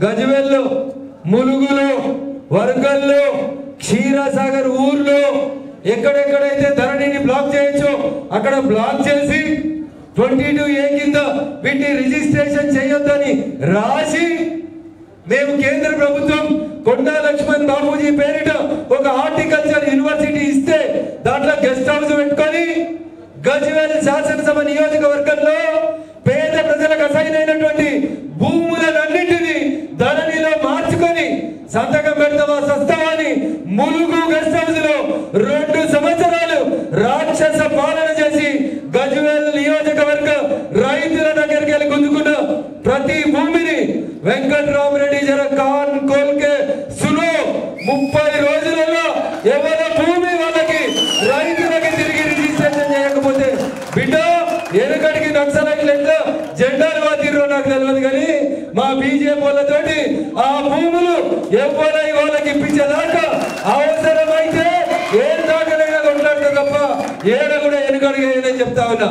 గజ్వేల్లో, ములుగులో, వర్గల్లో, క్షీరసాగర్ ఊర్లో ఎక్కడెక్కడైతే ధరణిని బ్లాక్ చేయొచ్చో అక్కడ బ్లాక్ చేసి 22A కింద వీటిని రిజిస్ట్రేషన్ చేయొద్దని రాసి మేము కేంద్ర ప్రభుత్వం కొండా లక్ష్మణ్ బాబూజీ పేరిట ఒక హార్టికల్చర్ యూనివర్సిటీ ఇస్తే దాంట్లో గెస్ట్ హౌస్ పెట్టుకొని గజ్వేల్ శాసనసభ నియోజకవర్గంలో పేద ప్రజలకు అసైన్ అయినటువంటి భూములన్నింటినీ ధరణిలో మార్చుకొని సంతకం పెడతావా సస్తావా అని ములుగు గెస్ట్ హౌస్ లో 2 సంవత్సరాలు రాక్షస పాలన చేసి గజ్వేల్ నియోజకవర్గ రైతుల దగ్గరికి వెళ్ళి గుంజుకున్న ప్రతి భూమిని వెంకట్రామరెడ్డి జర కాన్ కోల్కే సులో 30 రోజులలో ఎవరి భూమి వాళ్ళకి రైతులకి తిరిగి రిజిస్ట్రేషన్ చేయకపోతే బిడ్డ ఎనకడికి నక్సలైట్లు ఎట్లా జెండాలు వాతిరో నాకు తెలియదు కానీ మా బీజేపీ వాళ్ళతోటి ఆ భూములు ఎవరై వాళ్ళకి ఇప్పించేదాకా అవసరమైతే ఏ దాకనైనా కొట్లాడతా తప్ప ఏడ కూడా ఎనకడికి ఏదని చెప్తా ఉన్నా.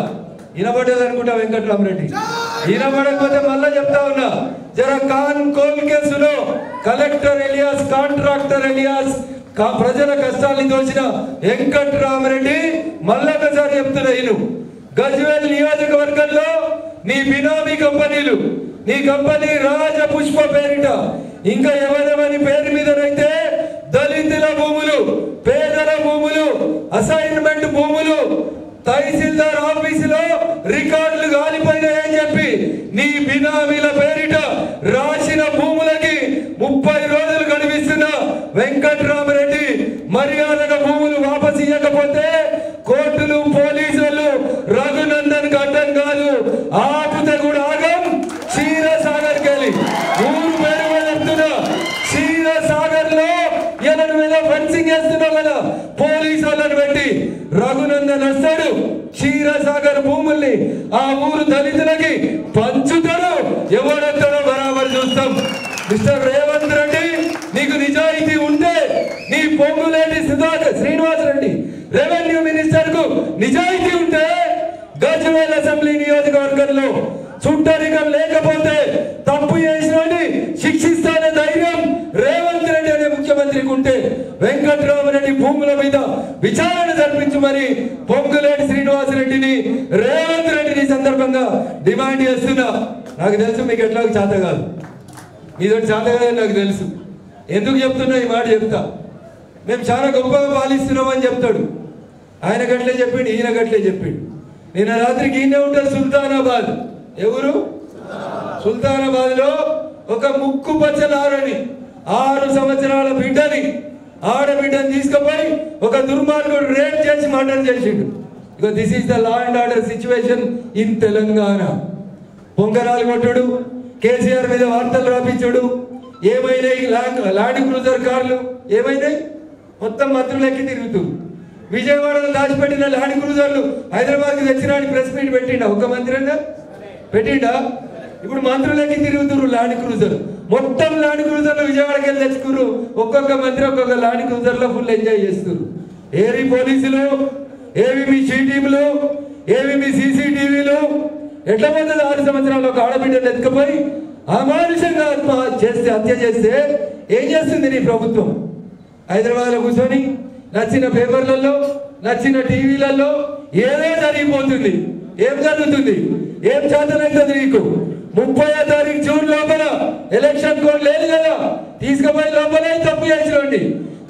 వినబడేది అనుకుంటా వెంకట్రామరెడ్డి, వినబడకపోతే మళ్ళా చెప్తా ఉన్నా. జర కాన్ కోల్ కేసులో కలెక్టర్ ఎలియాస్ కాంట్రాక్టర్ ఎలియాస్ ప్రజల కష్టాన్ని తోచిన వెంకట్రామరెడ్డి మళ్ళొకసారి చెప్తున్నా. ఇను గజ్వేల్ నియోజకవర్గంలో నీ బినామీ కంపెనీలు, నీ కంపెనీ రాజపుష్ప పేరిట ఇంకా ఎవరెవరి పేరు మీదనైతే దళితుల భూములు, పేదల భూములు, అసైన్మెంట్ భూములు తహసీల్దార్ ఆఫీసులో రికార్డులు గాలిపోయినాయని చెప్పి నీ బినామీల పేరిట రాసిన భూములకి 30 రోజులు గడిపిస్తున్న వెంకట్రామరెడ్డి మర్యాదగా భూములు వాపసు ఇవ్వకపోతే కోర్టులు, పోలీసులు రఘునందన్ అడ్డం కాదు, ఆపుతే కూడా ఆగం. క్షీరసాగర్కి వెళ్ళి ఊరు పేరు చెప్తున్నా, క్షీరసాగర్ లో ఎలా ఫెన్సింగ్ వేస్తున్నావు కదా, పోలీసు వాళ్ళని పెట్టి రఘునందన్ వస్తాడు, క్షీరసాగర్ భూముల్ని ఆ ఊరు దళితులకి పంచుతాడు. ఎవడొస్తాడో బరాబర్ చూస్తాం. మిస్టర్ రేవంత్ రెడ్డి, నీకు నిజాయితీ ఉంటే నీ పొంగులేటి శ్రీనివాస్ రెడ్డి రెవెన్యూ మినిస్టర్ కు నిజాయితీ ఉంటే గజ్వేల్ అసెంబ్లీ నియోజకవర్గంలో చుట్టరికం లేకపోతే తప్పు చేసినోని శిక్షిస్తానే ధైర్యం రేవంత్ రెడ్డి అనే ముఖ్యమంత్రికి ఉంటే వెంకట్రామరెడ్డి భూముల మీద విచారణ జరిపించి మరి పొంగులేటి శ్రీనివాస్ రెడ్డిని, రేవంత్ రెడ్డిని సందర్భంగా డిమాండ్ చేస్తున్నా. నాకు తెలుసు మీకు ఎట్లాగో చేత కాదు, మీతో చేత కాదని నాకు తెలుసు. ఎందుకు చెప్తున్నా ఈ మాట చెప్తా. మేము చాలా గొప్పగా పాలిస్తున్నామని చెప్తాడు. ఆయన గట్లే చెప్పిండు, ఈయన గట్లే చెప్పిండు. నిన్న రాత్రికి ఈయనే ఉంటారు సుల్తానాబాద్. ఎవరు? సుల్తానాబాద్ లో ఒక ముక్కు పచ్చలారని 6 సంవత్సరాల బిడ్డని, ఆడబిడ్డని తీసుకుపోయి ఒక దుర్మార్గుడు రేప్ చేసి మర్డర్ చేసిండు. ఇక this is the law and order situation in Telangana. పొంగరాలు కొట్టుడు, కేసీఆర్ మీద వార్తలు రాపించుడు, ఏమైనాయి ల్యాండ్ క్రూజర్ కార్లు ఏమైనాయి మొత్తం మంత్రులెక్కి తిరుగుతూ విజయవాడలో దాచిపెట్టిన ల్యాండ్ క్రూజర్లు హైదరాబాద్కి తెచ్చినాడు. ప్రెస్ మీట్ పెట్టిండా? ఒక మంత్రి అన్నా పెట్టిండా? ఇప్పుడు మంత్రులకి తిరుగుతున్నారు ల్యాండ్ క్రూజర్. మొత్తం ల్యాండ్ క్రూజర్లు విజయవాడకి వెళ్ళి తెచ్చుకున్నారు. ఒక్కొక్క మంత్రి ఒక్కొక్క ల్యాండ్ క్రూజర్ లో ఫుల్ ఎంజాయ్ చేస్తున్నారు. ఏవి పోలీసులు, ఏవి మీ టీములు, ఏవి మీ సీసీటీవీలు. ఎట్లా పోతుంది? 6 సంవత్సరాలు ఒక ఆడబిడ్డను ఎత్తుకుపోయి అమానుషంగా హత్య చేస్తే ఏం చేస్తుంది నీ ప్రభుత్వం? హైదరాబాద్లో కూర్చొని నచ్చిన పేపర్లలో, నచ్చిన టీవీలలో ఏదో జరిగిపోతుంది. ఏం జరుగుతుంది? ఏం చేతనవుతుంది నీకు? 30వ తారీఖు జూన్ లోపల ఎలక్షన్ కోడ్ లేదు కదా, తీసుకుపోయి లోపలే తప్పు చేసినోండి.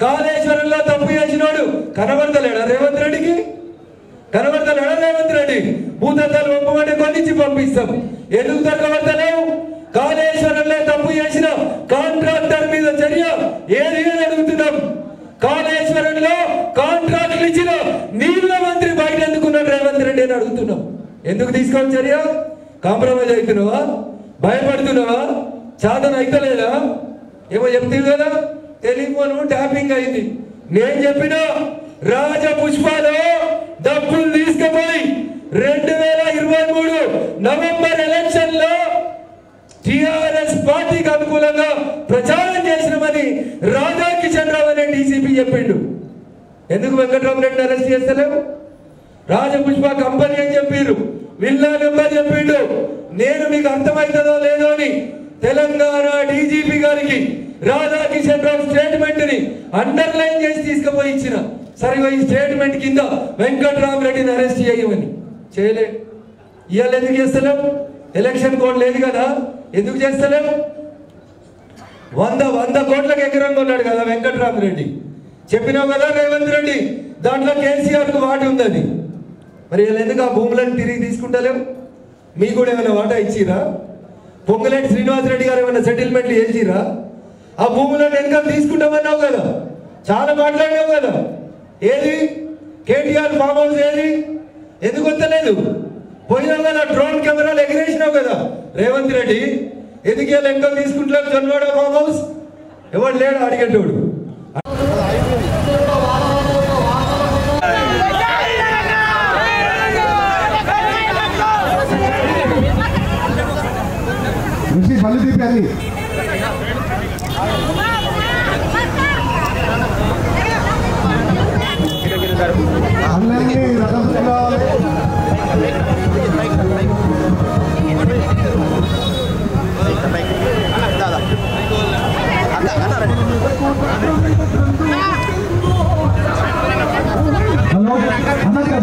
కాళేశ్వరంలో తప్పు చేసినోడు కనబడతలేడా రేవంత్ రెడ్డికి? కనబడతలేడా రేవంత్ రెడ్డి? భూతత్వాలు ఒప్పమంటే కొన్నిచ్చి పంపిస్తాం. ఎందుకు దక్కబడతలేవు? కాళేశ్వరంలో తప్పు చేసిన కాంట్రాక్టర్ మీద చర్య ఏది అని అడుగుతున్నాం. కాళేశ్వరంలో కాంట్రాక్టులు ఇచ్చిన నీళ్ల మంత్రి బయట ఎందుకున్నాడు రేవంత్ రెడ్డి అని అడుగుతున్నాం. ఎందుకు తీసుకోవాలి చర్య? కాంప్రమైజ్ అవుతున్నావా? భయపడుతున్నావా? సాధన అయితలేదా? ఏమో చెప్తుంది కదా, టెలిఫోన్ ట్యాపింగ్ అయింది. నేను చెప్పిన రాజపుష్పలో డబ్బులు తీసుకుపోయి 2023 నవంబర్ ఎలక్షన్ లో టిఆర్ఎస్ పార్టీకి అనుకూలంగా ప్రచారం చేసినామని రాధాకిషన్ రావు అనే డీసీపీ చెప్పిండు. ఎందుకు వెంకట్రామరెడ్డిని అరెస్ట్ చేస్తలేవు? రాజపుష్ప కంపెనీ అని చెప్పారు, విల్లా నెంబర్ చెప్పిండు. నేను మీకు అర్థమవుతుందో లేదో అని తెలంగాణ డీజీపీ గారికి రాధాకిషన్ రావు స్టేట్మెంట్ ని అండర్లైన్ చేసి తీసుకుపోయి ఇచ్చిన. సరిగా ఈ స్టేట్మెంట్ కింద వెంకట్రామరెడ్డిని అరెస్ట్ చేయమని చేయలే. ఇవాళ ఎందుకు చేస్తలేం? ఎలక్షన్ కోడ్ లేదు కదా, ఎందుకు చేస్తలేం? 100 కోట్లకు ఎకరం కొన్నాడు కదా వెంకట్రామరెడ్డి. చెప్పినావు కదా రేవంత్ రెడ్డి, దాంట్లో కేసీఆర్కు వాటి ఉందని. మరి వీళ్ళు ఎందుకు ఆ భూములను తిరిగి తీసుకుంటలేవు? మీకు కూడా ఏమైనా వాటా ఇచ్చిరా? పొంగులేటి శ్రీనివాసరెడ్డి గారు ఏమైనా సెటిల్మెంట్లు చేసిరా? ఆ భూములను వెనకాల తీసుకుంటామన్నావు కదా, చాలా మాట్లాడినావు కదా. ఏది కేటీఆర్ ఫామ్ హౌస్ ఏది? ఎందుకు వస్తలేదు? పోయినావు కదా, డ్రోన్ కెమెరాలు ఎగిరేసినావు కదా రేవంత్ రెడ్డి. ఎందుకు వీళ్ళు వెనకాల తీసుకుంటలేవు? జొన్నవాడ ఫామ్ హౌస్ ఎవరు లేడు అడిగేటోడు.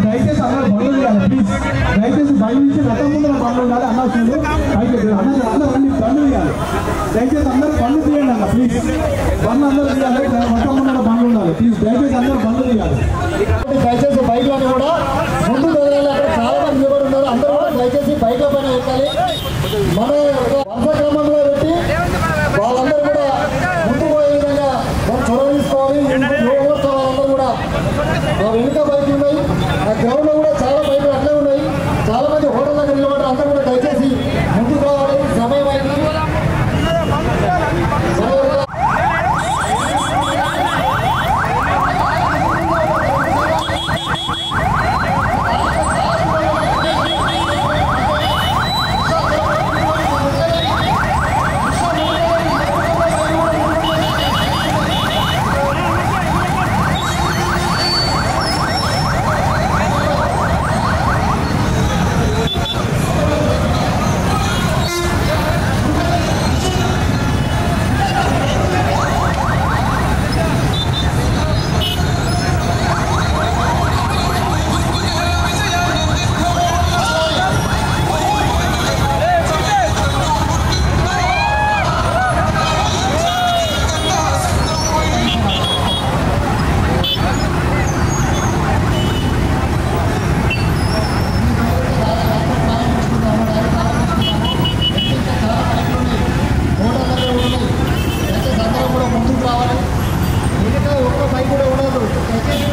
దయచేసి అందరూ బండ్లు తీయాలి ప్లీజ్. దయచేసి బయట నుంచి రథం ముందు బండ్లు ఉండాలి అన్న వస్తుంది. అందరూ బండ్లు తీయాలి. దయచేసి అందరూ బండ్లు తీయండి అన్న ప్లీజ్. బండ్లు అందరూ తీయాలి, రథం ముందు బండ్లు ఉండాలి ప్లీజ్. దయచేసి అందరూ బండ్లు తీయాలి. దయచేసి బైక్లను కూడా ముందు వెళ్ళాలి. అక్కడ చాలా మంది ఎవరు ఉన్నారు, అందరూ కూడా దయచేసి బైక్ల పైన ఎక్కాలి. మన వరుస క్రమంలో పెట్టి వాళ్ళందరూ కూడా ముందు పోయే విధంగా మనం చొరవ తీసుకోవాలి. వాళ్ళందరూ కూడా వెనుక బైక్ ఉన్నాయి, ఆ గ్రౌండ్ లో కూడా చాలా బైకులు అట్లే ఉన్నాయి. చాలా మంది హోటల్ దగ్గర నిలబడి అందరూ కూడా దయచేసి ముందుకు రావాలి. సమయం అయింది.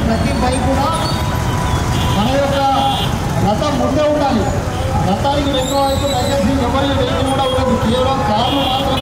ప్రతి బైక్ కూడా మన యొక్క రథం ముందే ఉండాలి. రథానికి వెనుక వైపు దయచేసి ఎవరి వెహికల్ కూడా ఉండదు, కేవలం కార్లు మాత్రం.